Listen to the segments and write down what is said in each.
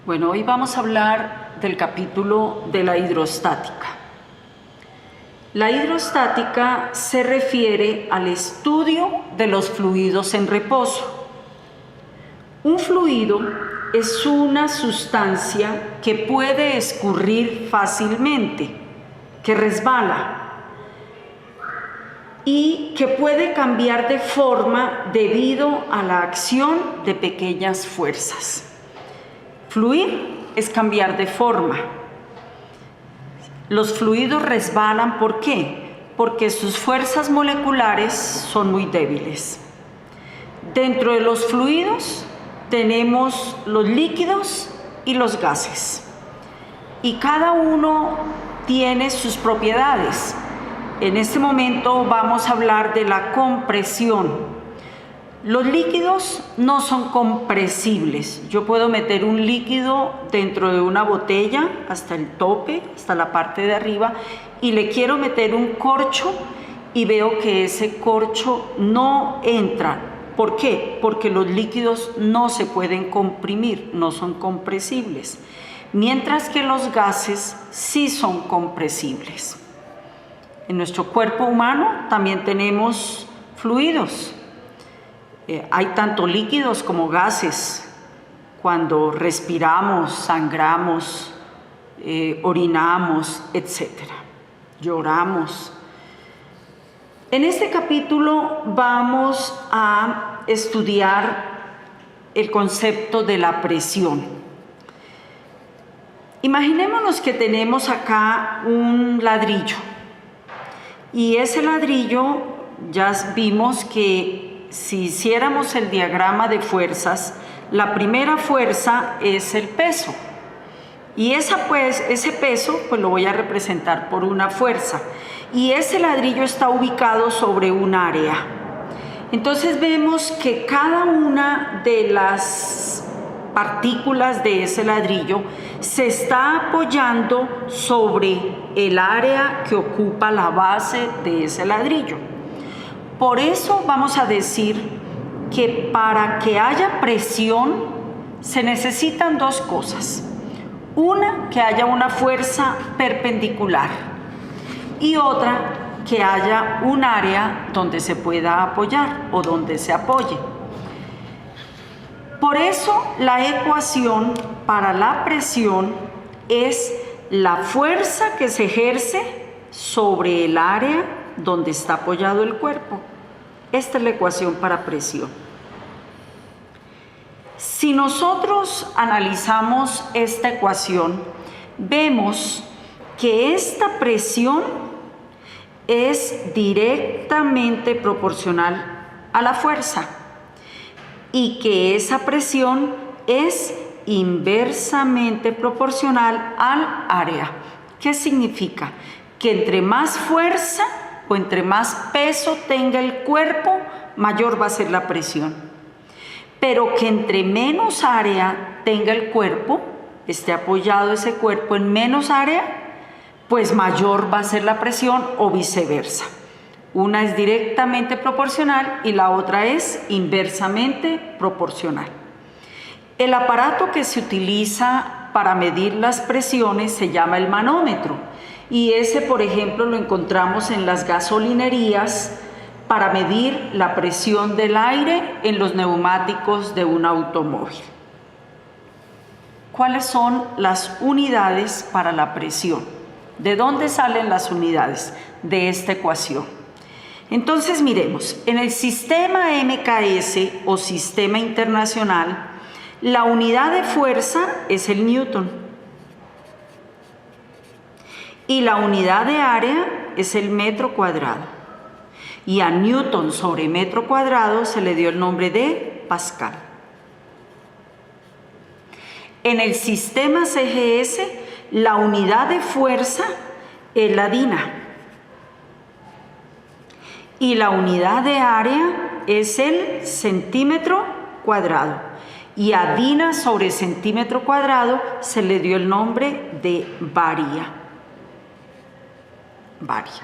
Bueno, hoy vamos a hablar del capítulo de la hidrostática. La hidrostática se refiere al estudio de los fluidos en reposo. Un fluido es una sustancia que puede escurrir fácilmente, que resbala y que puede cambiar de forma debido a la acción de pequeñas fuerzas. Fluir es cambiar de forma. Los fluidos resbalan, ¿por qué? Porque sus fuerzas moleculares son muy débiles. Dentro de los fluidos tenemos los líquidos y los gases. Y cada uno tiene sus propiedades. En este momento vamos a hablar de la compresión. Los líquidos no son compresibles. Yo puedo meter un líquido dentro de una botella hasta el tope, hasta la parte de arriba, y le quiero meter un corcho y veo que ese corcho no entra. ¿Por qué? Porque los líquidos no se pueden comprimir, no son compresibles, mientras que los gases sí son compresibles. En nuestro cuerpo humano también tenemos fluidos. Hay tanto líquidos como gases. Cuando respiramos, sangramos, orinamos, etc. Lloramos. En este capítulo vamos a estudiar el concepto de la presión. Imaginémonos que tenemos acá un ladrillo. Y ese ladrillo ya vimos que si hiciéramos el diagrama de fuerzas, la primera fuerza es el peso. Y ese peso pues lo voy a representar por una fuerza. Y ese ladrillo está ubicado sobre un área. Entonces vemos que cada una de las partículas de ese ladrillo se está apoyando sobre el área que ocupa la base de ese ladrillo. Por eso vamos a decir que para que haya presión se necesitan dos cosas. Una, que haya una fuerza perpendicular y otra, que haya un área donde se pueda apoyar o donde se apoye. Por eso la ecuación para la presión es la fuerza que se ejerce sobre el área donde está apoyado el cuerpo. Esta es la ecuación para presión. Si nosotros analizamos esta ecuación, vemos que esta presión es directamente proporcional a la fuerza y que esa presión es inversamente proporcional al área. ¿Qué significa? Que entre más fuerza o entre más peso tenga el cuerpo, mayor va a ser la presión. Pero que entre menos área tenga el cuerpo, esté apoyado ese cuerpo en menos área, pues mayor va a ser la presión o viceversa. Una es directamente proporcional y la otra es inversamente proporcional. El aparato que se utiliza para medir las presiones se llama el manómetro. Y ese, por ejemplo, lo encontramos en las gasolinerías para medir la presión del aire en los neumáticos de un automóvil. ¿Cuáles son las unidades para la presión? ¿De dónde salen las unidades? De esta ecuación. Entonces miremos, en el sistema MKS o sistema internacional, la unidad de fuerza es el newton. Y la unidad de área es el metro cuadrado. Y a newton sobre metro cuadrado se le dio el nombre de Pascal. En el sistema CGS, la unidad de fuerza es la DINA. Y la unidad de área es el centímetro cuadrado. Y a DINA sobre centímetro cuadrado se le dio el nombre de baria. varía.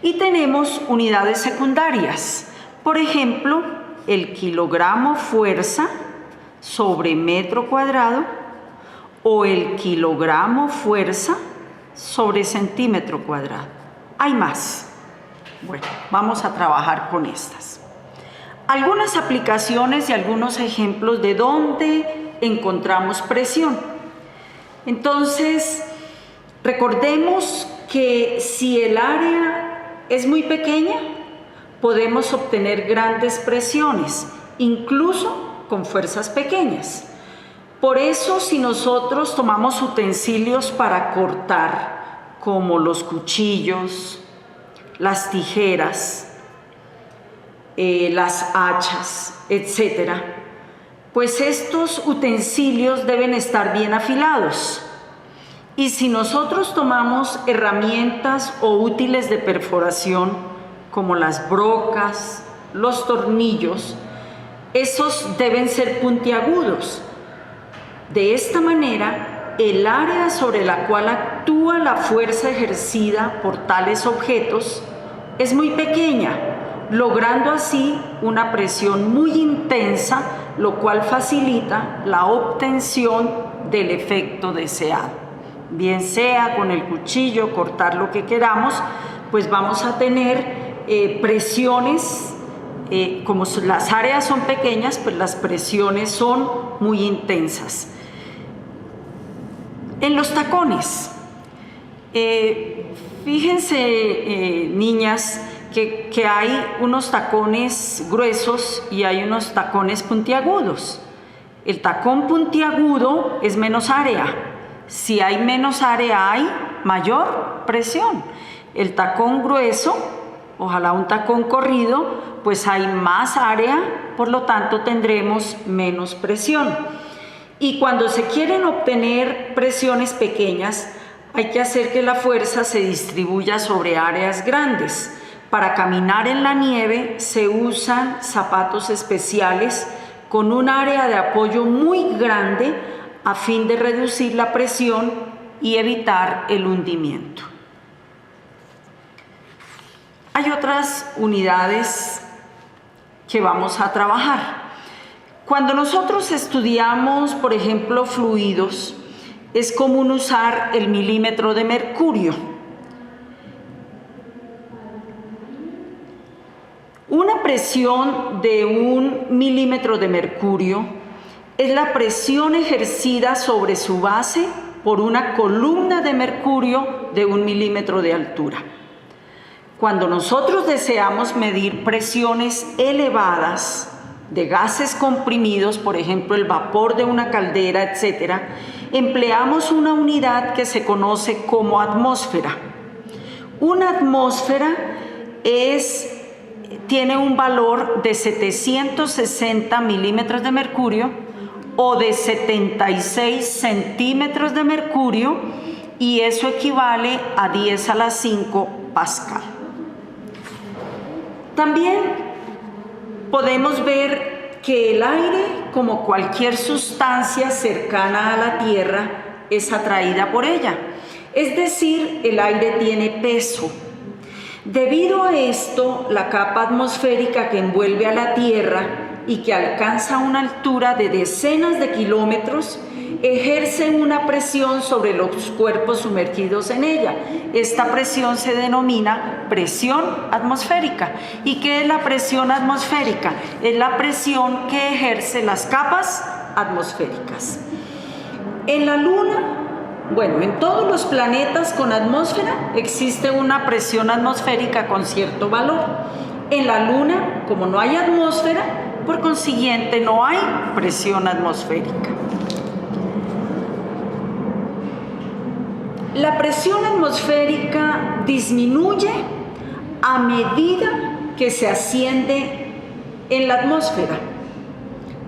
Y tenemos unidades secundarias. Por ejemplo, el kilogramo fuerza sobre metro cuadrado o el kilogramo fuerza sobre centímetro cuadrado. Hay más. Bueno, vamos a trabajar con estas. Algunas aplicaciones y algunos ejemplos de dónde encontramos presión. Entonces, recordemos que si el área es muy pequeña, podemos obtener grandes presiones, incluso con fuerzas pequeñas. Por eso, si nosotros tomamos utensilios para cortar, como los cuchillos, las tijeras, las hachas, etc., pues estos utensilios deben estar bien afilados. Y si nosotros tomamos herramientas o útiles de perforación, como las brocas, los tornillos, esos deben ser puntiagudos. De esta manera, el área sobre la cual actúa la fuerza ejercida por tales objetos es muy pequeña, logrando así una presión muy intensa, lo cual facilita la obtención del efecto deseado. Bien sea con el cuchillo cortar lo que queramos, pues vamos a tener presiones, como las áreas son pequeñas, pues las presiones son muy intensas. En los tacones, fíjense, niñas, que hay unos tacones gruesos y hay unos tacones puntiagudos. El tacón puntiagudo es menos área. Si hay menos área, hay mayor presión. El tacón grueso, ojalá un tacón corrido, pues hay más área, por lo tanto tendremos menos presión. Y cuando se quieren obtener presiones pequeñas, hay que hacer que la fuerza se distribuya sobre áreas grandes. Para caminar en la nieve se usan zapatos especiales con un área de apoyo muy grande a fin de reducir la presión y evitar el hundimiento. Hay otras unidades que vamos a trabajar. Cuando nosotros estudiamos, por ejemplo, fluidos, es común usar el milímetro de mercurio. Una presión de 1 milímetro de mercurio es la presión ejercida sobre su base por una columna de mercurio de 1 milímetro de altura. Cuando nosotros deseamos medir presiones elevadas de gases comprimidos, por ejemplo el vapor de una caldera, etc., empleamos una unidad que se conoce como atmósfera. Una atmósfera tiene un valor de 760 milímetros de mercurio o de 76 centímetros de mercurio, y eso equivale a 10 a la 5 pascal. También podemos ver que el aire, como cualquier sustancia cercana a la Tierra, es atraída por ella. Es decir, el aire tiene peso. Debido a esto, la capa atmosférica que envuelve a la Tierra y que alcanza una altura de decenas de kilómetros, ejerce una presión sobre los cuerpos sumergidos en ella. Esta presión se denomina presión atmosférica. ¿Y qué es la presión atmosférica? Es la presión que ejercen las capas atmosféricas. En la Luna, bueno, en todos los planetas con atmósfera existe una presión atmosférica con cierto valor. En la Luna, como no hay atmósfera, por consiguiente no hay presión atmosférica. La presión atmosférica disminuye a medida que se asciende en la atmósfera.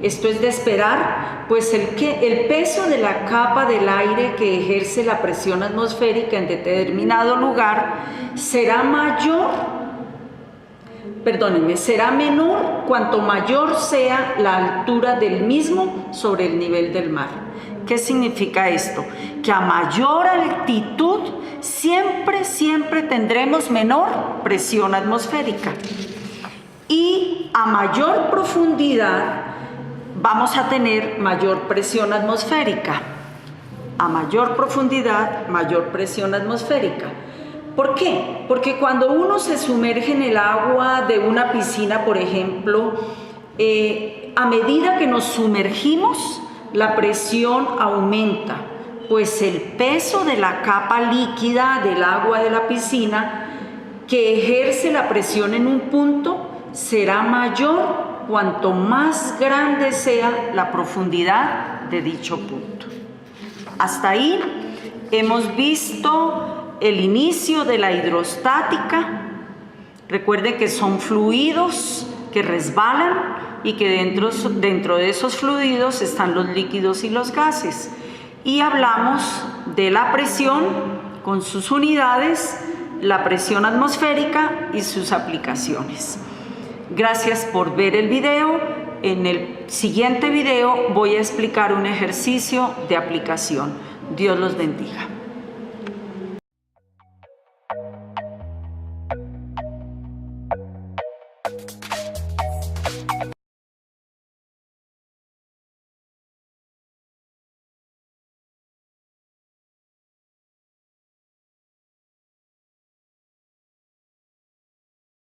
Esto es de esperar, pues el peso de la capa del aire que ejerce la presión atmosférica en determinado lugar será menor cuanto mayor sea la altura del mismo sobre el nivel del mar. ¿Qué significa esto? Que a mayor altitud siempre siempre tendremos menor presión atmosférica. Y a mayor profundidad vamos a tener mayor presión atmosférica. A mayor profundidad, mayor presión atmosférica. ¿Por qué? Porque cuando uno se sumerge en el agua de una piscina, por ejemplo, a medida que nos sumergimos, la presión aumenta, pues el peso de la capa líquida del agua de la piscina que ejerce la presión en un punto será mayor cuanto más grande sea la profundidad de dicho punto. Hasta ahí hemos visto el inicio de la hidrostática. Recuerden que son fluidos que resbalan y que dentro de esos fluidos están los líquidos y los gases. Y hablamos de la presión con sus unidades, la presión atmosférica y sus aplicaciones. Gracias por ver el video. En el siguiente video voy a explicar un ejercicio de aplicación. Dios los bendiga.